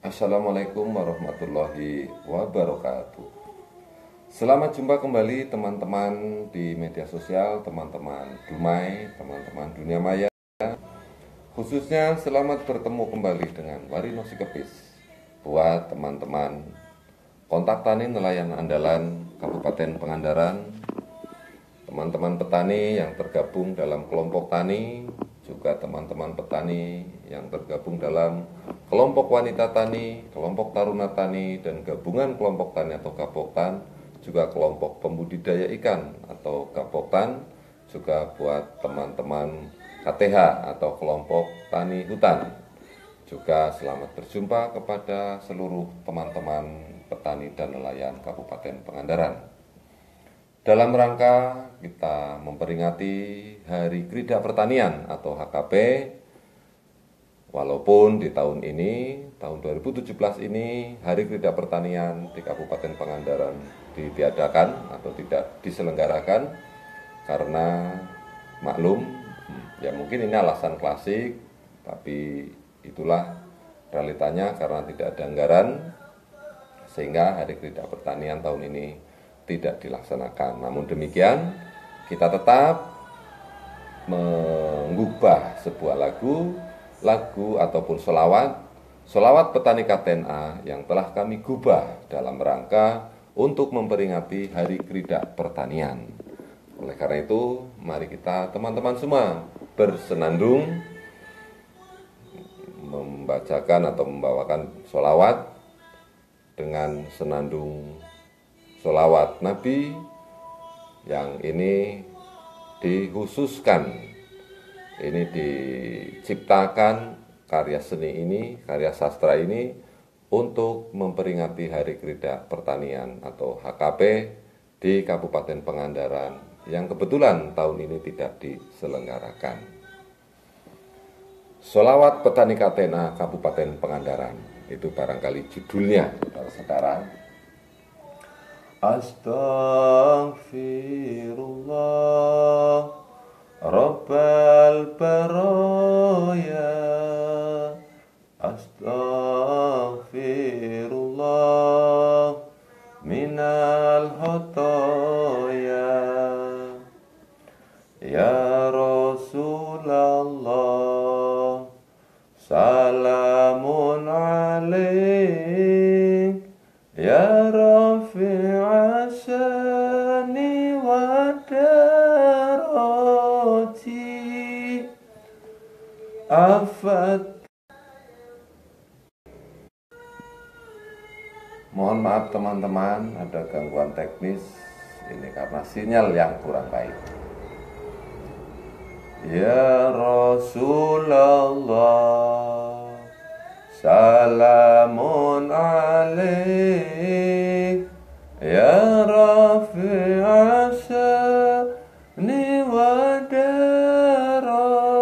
Assalamualaikum warahmatullahi wabarakatuh. Selamat jumpa kembali teman-teman di media sosial, teman-teman Dumai, teman-teman dunia maya. Khususnya selamat bertemu kembali dengan Warino Sikepis. Buat teman-teman kontak tani nelayan andalan Kabupaten Pangandaran, teman-teman petani yang tergabung dalam kelompok tani, juga teman-teman petani yang tergabung dalam kelompok wanita tani, kelompok taruna tani, dan gabungan kelompok tani atau gapoktan, juga kelompok pembudidaya ikan atau gapoktan, juga buat teman-teman KTH atau kelompok tani hutan. Juga selamat berjumpa kepada seluruh teman-teman petani dan nelayan Kabupaten Pangandaran. Dalam rangka kita memperingati Hari Krida Pertanian atau HKP, walaupun di tahun ini, tahun 2017 ini, Hari Krida Pertanian di Kabupaten Pangandaran ditiadakan atau tidak diselenggarakan karena maklum, ya mungkin ini alasan klasik, tapi itulah realitanya karena tidak ada anggaran, sehingga Hari Krida Pertanian tahun ini tidak dilaksanakan. Namun demikian, kita tetap mengubah sebuah lagu ataupun solawat petani KTNA yang telah kami gubah dalam rangka untuk memperingati Hari Krida Pertanian. Oleh karena itu, mari kita teman-teman semua bersenandung membacakan atau membawakan solawat dengan senandung solawat Nabi yang ini dikhususkan, ini diciptakan karya seni ini, karya sastra ini untuk memperingati Hari Krida Pertanian atau HKP di Kabupaten Pangandaran yang kebetulan tahun ini tidak diselenggarakan. Solawat Petani KTNA Kabupaten Pangandaran, itu barangkali judulnya, saudara-saudara. Astaghfirullah Rabbal baraya, astaghfirullah minal khotoya, ya Rasulullah salamun alaik, ya Rafi'a syani wa darati, afat. Mohon maaf teman-teman, ada gangguan teknis ini karena sinyal yang kurang baik. Ya Rasulullah salamun alaik, ya Rafi'a syani wa darati,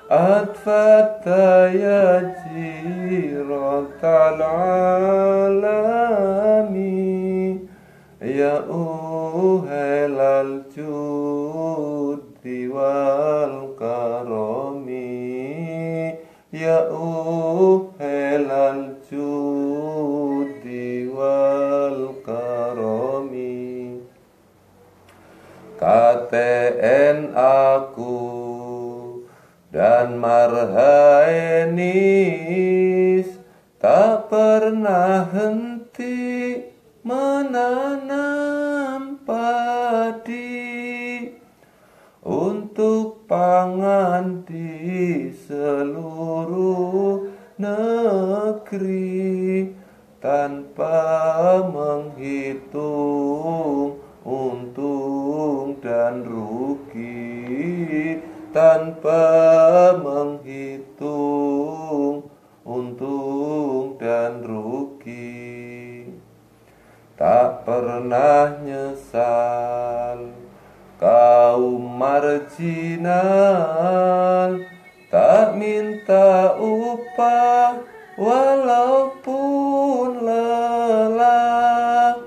atfata ya jiratal alami, ya uhelal judi wal karami, ya uhelal judi wal karami. KTN aku dan Marhaenis tak pernah henti menanam padi untuk pangan di seluruh negeri tanpa menghitung untung dan rugi, tanpa menghitung untung dan rugi. Tak pernah nyesal kaum marginal, tak minta upah walaupun lelah,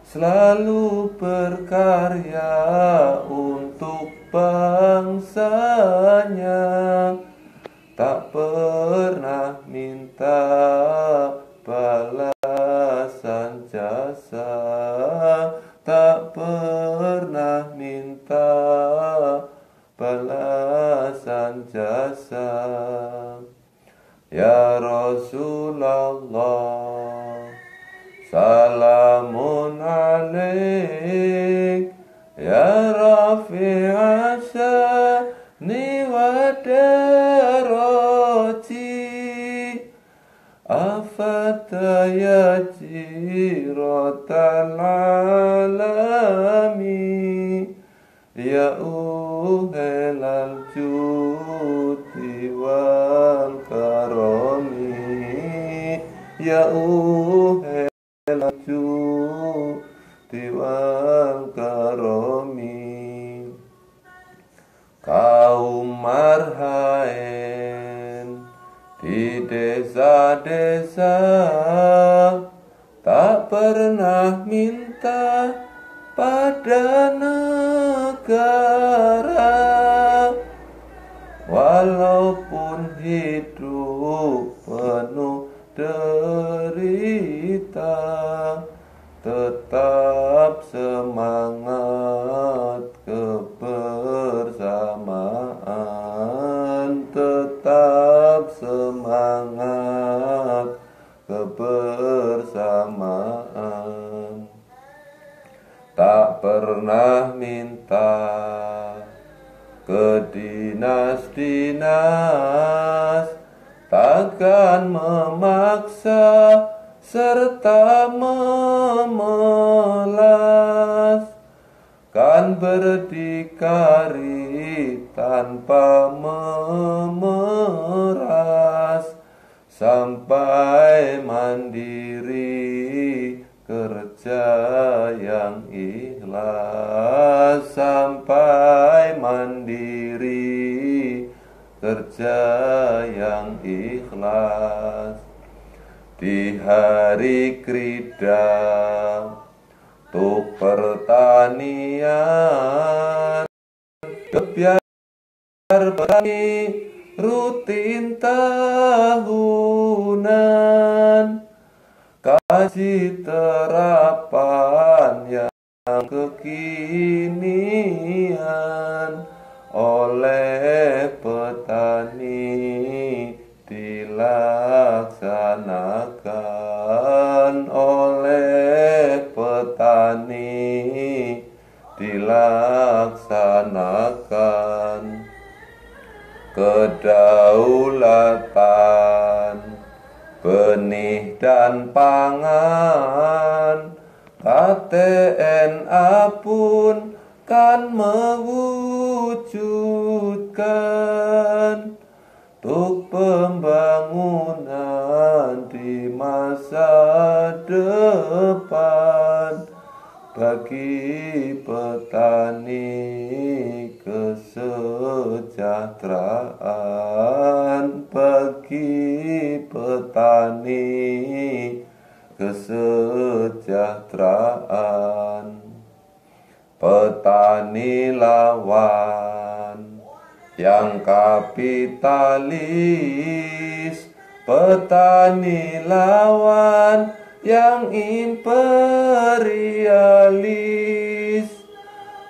selalu berkarya untuk bangsanya, tak pernah pernah minta balasan jasa, tak pernah minta balasan jasa. Ya Rasulullah, salamun alaik, ya Rafi'a sya'ni wa daraji, afata ya jiratal alami, ya uhelal judi wal karami, ya uhelal judi wal karami. Kaum Marhaen di desa-desa tak pernah minta pada negara, walaupun hidup penuh derita, tetap semangat kebersamaan, tetap semangat kebersamaan. Tak pernah minta ke dinas-dinas, takkan memaksa serta memelas, kan berdikari tanpa memeras, sampai mandiri kerja yang ikhlas, sampai mandiri kerja yang ikhlas. Di hari krida untuk pertanian, biar petani rutin tahunan, kaji terapan yang kekinian oleh petani dilaksanakan, oleh petani dilaksanakan. Kedaulatan benih dan pangan, KTNA pun kan mewujudkan untuk pembangunan di masa depan. Bagi petani kesejahteraan, bagi petani kesejahteraan. Petani lawan yang kapitalis, petani lawan yang imperialis,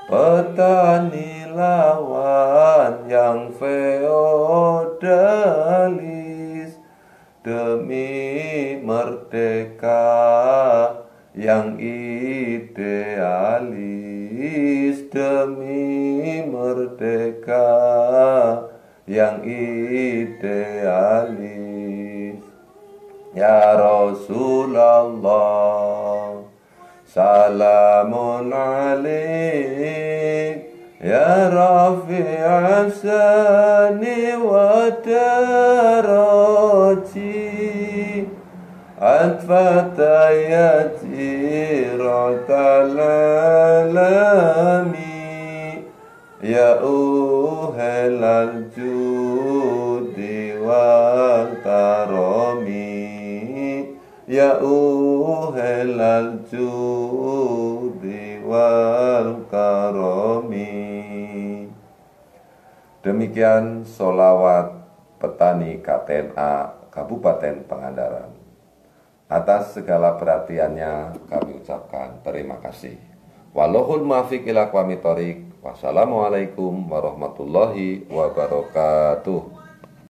petani lawan yang feodalis. Demi merdeka yang idealis, demi merdeka yang idealis. Ya Rasulullah, salamun alaik, ya Rafi'a sya'ni wa daraji, atfata ya jiratal alami, ya uhelal judi wal karami, ya uhelal judi wal karami. Demikian sholawat petani KTNA Kabupaten Pangandaran. Atas segala perhatiannya kami ucapkan terima kasih. Wallahul muwaffiq ila aqwamit thoriq. Wassalamualaikum warahmatullahi wabarakatuh.